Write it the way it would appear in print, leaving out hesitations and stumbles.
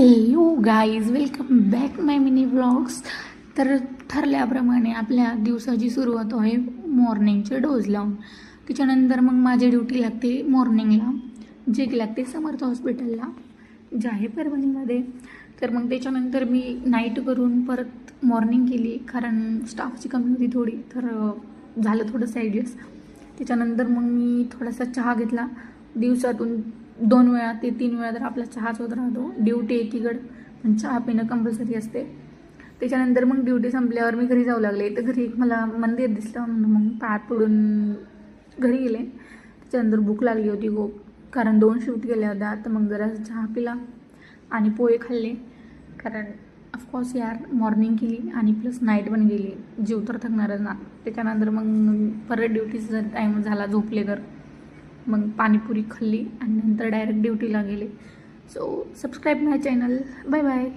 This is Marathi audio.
हॅलो गाईज, वेलकम बॅक माय मिनी व्लॉग्स. तर ठरल्याप्रमाणे आपल्या दिवसाची सुरुवात आहे मॉर्निंगचे डोज लावून. त्याच्यानंतर मग माझी ड्युटी लागते मॉर्निंगला, जे लागते समर्थ हॉस्पिटलला जे आहे परभणीमध्ये. तर मग त्याच्यानंतर मी नाईट करून परत मॉर्निंग केली, कारण स्टाफची कमी होती थोडी, तर झालं थोडंसं ॲडजस्ट. त्याच्यानंतर मग मी थोडासा चहा घेतला. दिवसातून 2 वेळा ते 3 वेळा तर आपला चहाच होत राहतो. ड्युटी एकीकडं पण चहा पिणं कंपल्सरी असते. त्याच्यानंतर मग ड्युटी संपल्यावर मी घरी जाऊ लागले. तर घरी एक मला मंदिर दिसलं, मग पायात पडून घरी गेले. त्याच्यानंतर भूक लागली होती खूप, कारण 2 शिफ्ट गेल्या होत्या. तर मग जरा चहा पिला आणि पोहे खाल्ले, कारण ऑफकोर्स यार मॉर्निंग केली आणि प्लस नाईट पण गेली, जीव तर थकणारच ना. त्याच्यानंतर मग परत ड्युटीचा टाईम झाला, झोपले. तर मग पाणीपुरी खाल्ली आणि नंतर डायरेक्ट ड्युटीला गेले. So subscribe my channel. Bye bye.